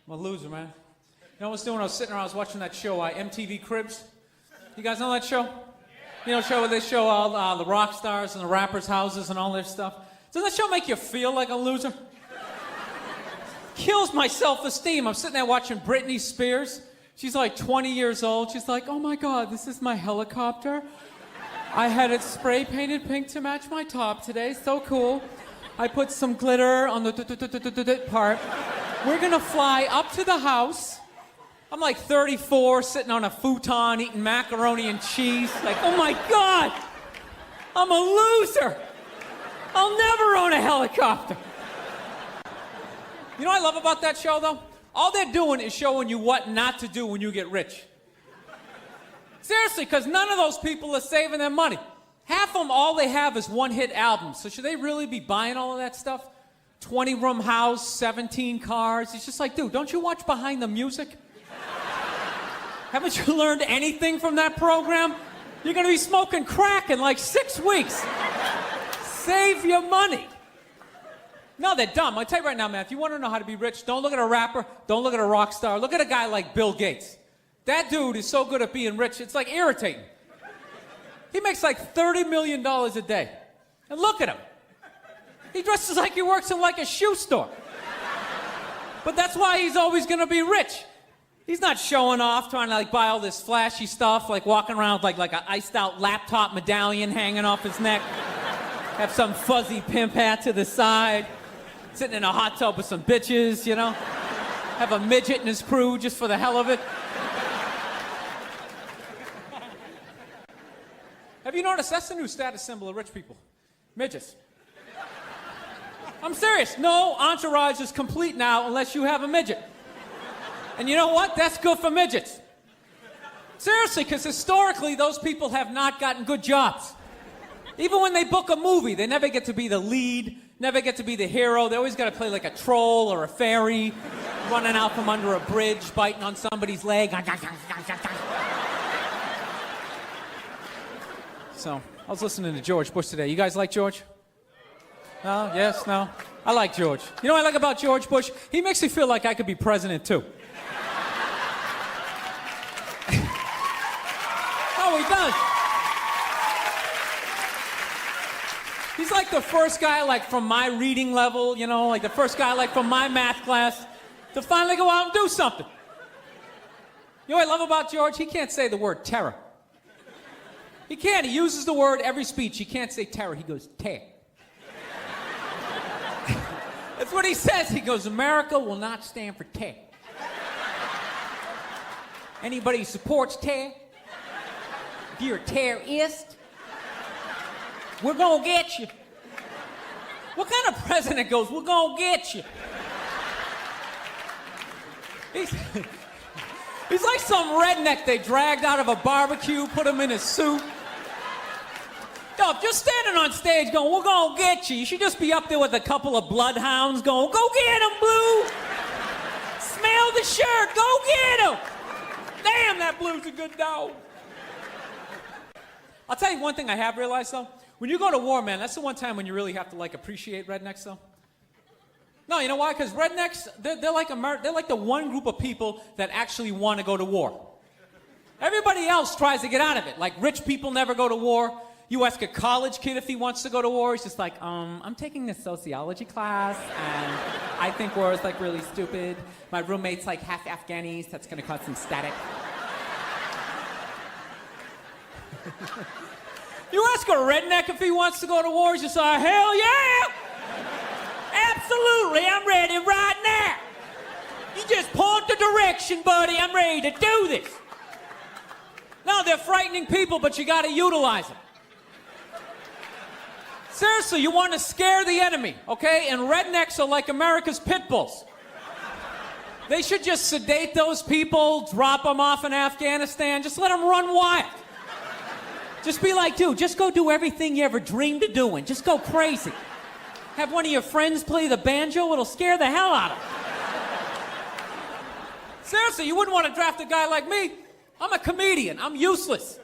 I'm a loser, man. You know what I was doing? I was sitting around, I was watching that show, MTV Cribs. You guys know that show? You know, show where they show all the rock stars and the rappers' houses and all their stuff. Does that show make you feel like a loser? Kills my self-esteem. I'm sitting there watching Britney Spears. She's like 20 years old. She's like, oh my God, this is my helicopter. I had it spray painted pink to match my top today. So cool. I put some glitter on the part. We're gonna fly up to the house. I'm like 34, sitting on a futon, eating macaroni and cheese. Like, oh my God, I'm a loser. I'll never own a helicopter. You know what I love about that show, though? All they're doing is showing you what not to do when you get rich. Seriously, because none of those people are saving their money. Half of them, all they have is one-hit albums. So should they really be buying all of that stuff? 20-room house, 17 cars. It's just like, dude, don't you watch Behind the Music? Haven't you learned anything from that program? You're going to be smoking crack in like 6 weeks. Save your money. No, they're dumb. I tell you right now, man, if you want to know how to be rich, don't look at a rapper, don't look at a rock star. Look at a guy like Bill Gates. That dude is so good at being rich, it's like irritating. He makes like $30 million a day. And look at him. He dresses like he works in like a shoe store. But that's why he's always going to be rich. He's not showing off, trying to like buy all this flashy stuff, like walking around with like an iced out laptop medallion hanging off his neck. Have some fuzzy pimp hat to the side. Sitting in a hot tub with some bitches, you know? Have a midget in his crew just for the hell of it. Have you noticed that's the new status symbol of rich people? Midgets. I'm serious. No entourage is complete now unless you have a midget. And you know what? That's good for midgets. Seriously, because historically those people have not gotten good jobs. Even when they book a movie, they never get to be the lead, never get to be the hero. They always got to play like a troll or a fairy, running out from under a bridge, biting on somebody's leg. So, I was listening to George Bush today. You guys like George? No? Yes? No? I like George. You know what I like about George Bush? He makes me feel like I could be president, too. Oh, he does. He's like the first guy, like, from my reading level, you know, like the first guy, like, from my math class to finally go out and do something. You know what I love about George? He can't say the word terror. He can't. He uses the word every speech. He can't say terror. He goes, tear. That's what he says. He goes, America will not stand for tear. Anybody who supports tear, if you're a terrorist, we're gonna get you. What kind of president goes, we're gonna get you? He's like some redneck they dragged out of a barbecue, put him in a suit. No, if you're standing on stage going, we're gonna get you, you should just be up there with a couple of bloodhounds going, go get him, Blue! Smell the shirt, go get him! Damn, that Blue's a good dog. I'll tell you one thing I have realized, though. When you go to war, man, that's the one time when you really have to, like, appreciate rednecks, though. No, you know why? Because rednecks, they're like the one group of people that actually want to go to war. Everybody else tries to get out of it. Like, rich people never go to war. You ask a college kid if he wants to go to war, he's just like, I'm taking this sociology class, and I think war is, like, really stupid. My roommate's, like, half Afghanis. That's going to cause some static. You ask a redneck if he wants to go to war, he's just like, hell yeah! Absolutely, I'm ready right now. You just point the direction, buddy. I'm ready to do this. No, they're frightening people, but you got to utilize them. Seriously, you want to scare the enemy, okay? And rednecks are like America's pit bulls. They should just sedate those people, drop them off in Afghanistan, just let them run wild. Just be like, dude, just go do everything you ever dreamed of doing. Just go crazy. Have one of your friends play the banjo, it'll scare the hell out of them. Seriously, you wouldn't want to draft a guy like me. I'm a comedian, I'm useless.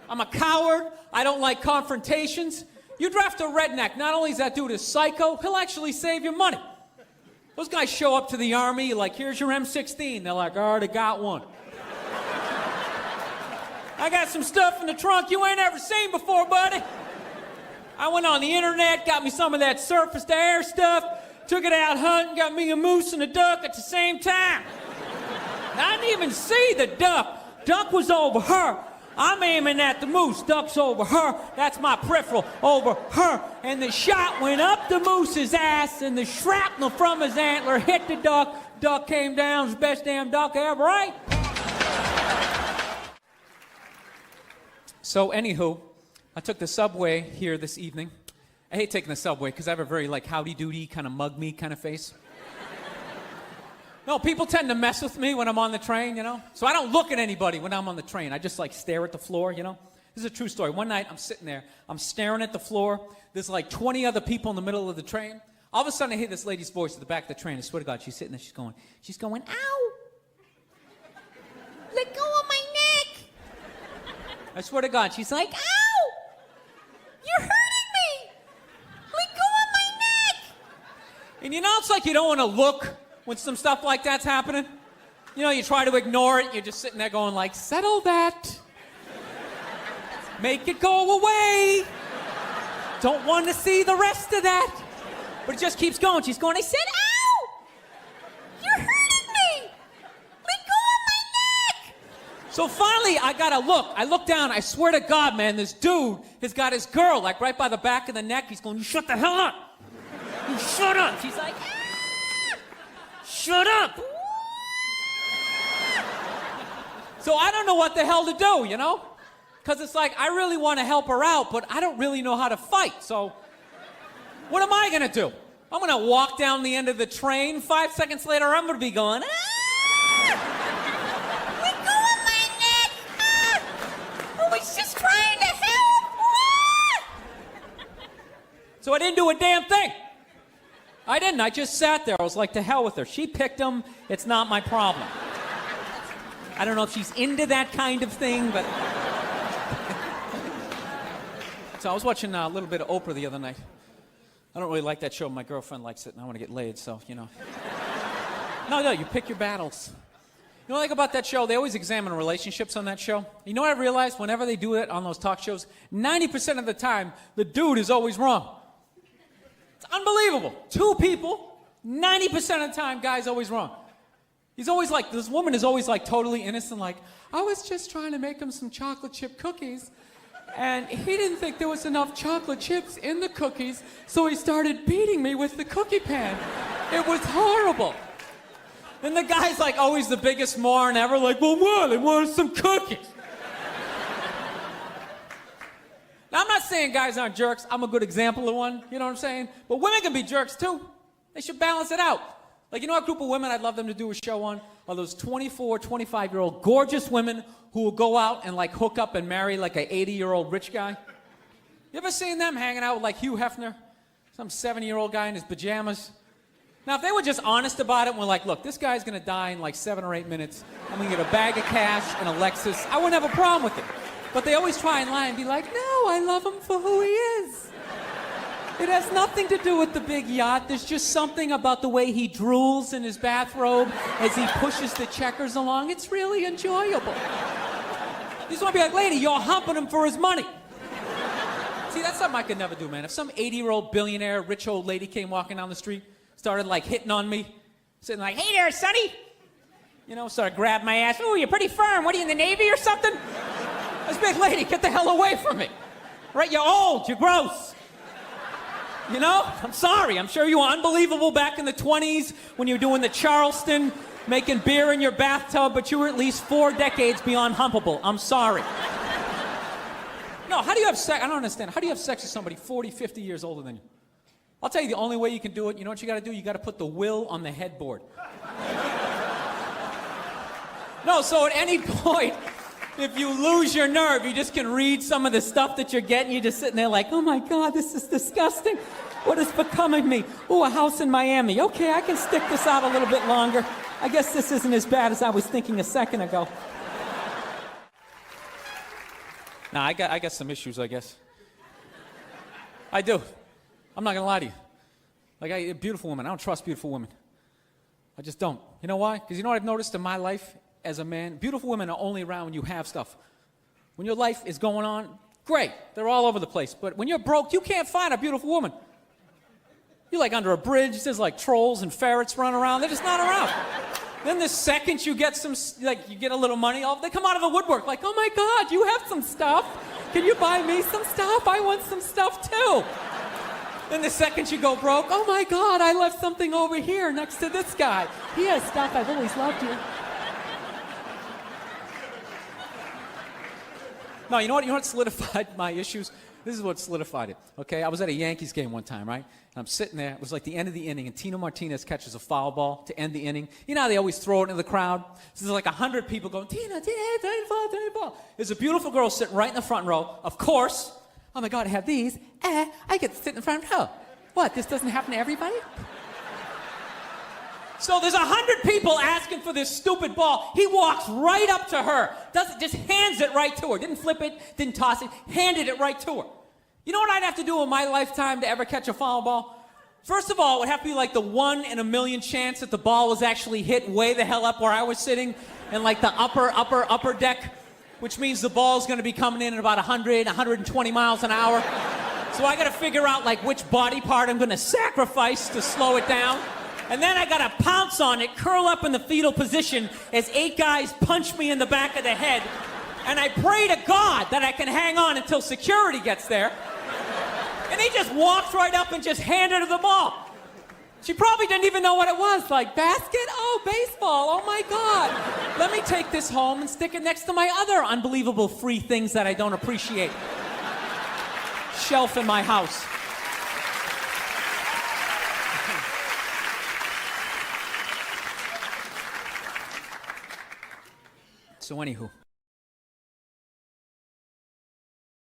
I'm a coward, I don't like confrontations. You draft a redneck, not only is that dude a psycho, he'll actually save you money. Those guys show up to the Army, like, here's your M16. They're like, I already got one. I got some stuff in the trunk you ain't ever seen before, buddy. I went on the internet, got me some of that surface-to-air stuff, took it out hunting, got me a moose and a duck at the same time. I didn't even see the duck. Duck was over her. I'm aiming at the moose. Duck's over her. That's my peripheral over her. And the shot went up the moose's ass, and the shrapnel from his antler hit the duck. Duck came down. It was the best damn duck ever, right? So, anywho, I took the subway here this evening. I hate taking the subway because I have a very, like, howdy-doody, kind of mug-me kind of face. No, people tend to mess with me when I'm on the train, you know? So I don't look at anybody when I'm on the train. I just, like, stare at the floor, you know? This is a true story. One night, I'm sitting there. I'm staring at the floor. There's, like, 20 other people in the middle of the train. All of a sudden, I hear this lady's voice at the back of the train. I swear to God, she's sitting there. She's going, ow! Let go of my neck! I swear to God, she's like, ow! You're hurting me! Let go of my neck! And you know, it's like you don't want to look when some stuff like that's happening. You know, you try to ignore it. You're just sitting there going like, settle that. Make it go away. Don't want to see the rest of that. But it just keeps going. She's going, I said, ow! You're hurting me! Let go of my neck! So finally, I gotta look. I look down. I swear to God, man, this dude has got his girl, like, right by the back of the neck. He's going, you shut the hell up! You shut up! She's like, ah! Shut up! So I don't know what the hell to do, you know? Because it's like, I really want to help her out, but I don't really know how to fight. So what am I going to do? I'm going to walk down the end of the train. 5 seconds later, I'm going to be going, ah! Let go of my neck! Ah! I was just trying to help! Ah! So I didn't do a damn thing. I didn't. I just sat there. I was like, to hell with her. She picked him. It's not my problem. I don't know if she's into that kind of thing, but... So I was watching a little bit of Oprah the other night. I don't really like that show. My girlfriend likes it, and I want to get laid, so, you know. No, you pick your battles. You know what I like about that show? They always examine relationships on that show. You know what I realized? Whenever they do it on those talk shows, 90% of the time, the dude is always wrong. It's unbelievable. Two people, 90% of the time, guy's always wrong. He's always like, this woman is always like totally innocent, like, I was just trying to make him some chocolate chip cookies, and he didn't think there was enough chocolate chips in the cookies, so he started beating me with the cookie pan. It was horrible. And the guy's like always the biggest moron ever, like, well, what? I wanted some cookies. Now, I'm not saying guys aren't jerks. I'm a good example of one, you know what I'm saying? But women can be jerks, too. They should balance it out. Like, you know what group of women I'd love them to do a show on? Are those 24, 25-year-old gorgeous women who will go out and, like, hook up and marry, like, a 80-year-old rich guy? You ever seen them hanging out with, like, Hugh Hefner? Some 70-year-old guy in his pajamas? Now, if they were just honest about it and were like, look, this guy's going to die in, like, 7 or 8 minutes. I'm going to get a bag of cash and a Lexus. I wouldn't have a problem with it. But they always try and lie and be like, no, I love him for who he is. It has nothing to do with the big yacht. There's just something about the way he drools in his bathrobe as he pushes the checkers along. It's really enjoyable. You just want to be like, lady, you're humping him for his money. See, that's something I could never do, man. If some 80-year-old billionaire, rich old lady came walking down the street, started, like, hitting on me, sitting like, hey there, sonny. You know, started grabbing my ass. Ooh, you're pretty firm. What, are you in the Navy or something? This big lady, get the hell away from me. Right, you're old, you're gross. You know, I'm sorry. I'm sure you were unbelievable back in the 20s when you were doing the Charleston, making beer in your bathtub, but you were at least 4 decades beyond humpable. I'm sorry. No, how do you have sex? I don't understand. How do you have sex with somebody 40, 50 years older than you? I'll tell you the only way you can do it. You know what you got to do? You got to put the will on the headboard. No, so at any point, if you lose your nerve, you just can read some of the stuff that you're getting. You're just sitting there like, oh my God, this is disgusting. What is becoming me? Ooh, a house in Miami. Okay, I can stick this out a little bit longer. I guess this isn't as bad as I was thinking a second ago. Nah, I got some issues, I guess. I do. I'm not gonna lie to you. Like, a beautiful woman. I don't trust beautiful women. I just don't. You know why? Because you know what I've noticed in my life as a man? Beautiful women are only around when you have stuff. When your life is going on, great. They're all over the place. But when you're broke, you can't find a beautiful woman. You're like under a bridge. There's like trolls and ferrets running around. They're just not around. Then the second you get you get a little money, they come out of the woodwork like, oh my God, you have some stuff. Can you buy me some stuff? I want some stuff too. Then the second you go broke, oh my God, I left something over here next to this guy. He has stuff. I've always loved you. No, you know what solidified my issues? This is what solidified it, okay? I was at a Yankees game one time, right? And I'm sitting there. It was like the end of the inning, and Tino Martinez catches a foul ball to end the inning. You know how they always throw it into the crowd? So there's like 100 people going, Tino, ball. There's a beautiful girl sitting right in the front row. Of course. Oh, my God, I have these. I get to sit in the front row. What, this doesn't happen to everybody? So there's 100 people asking for this stupid ball. He walks right up to her. Just hands it right to her. Didn't flip it, didn't toss it, handed it right to her. You know what I'd have to do in my lifetime to ever catch a foul ball? First of all, it would have to be like the 1 in a million chance that the ball was actually hit way the hell up where I was sitting in like the upper deck, which means the ball's going to be coming in at about 100, 120 miles an hour. So I got to figure out like which body part I'm going to sacrifice to slow it down. And then I gotta pounce on it, curl up in the fetal position as 8 guys punch me in the back of the head. And I pray to God that I can hang on until security gets there. And he just walks right up and just handed her the ball. She probably didn't even know what it was. Like, basket? Oh, baseball. Oh, my God. Let me take this home and stick it next to my other unbelievable free things that I don't appreciate. Shelf in my house. So anywho.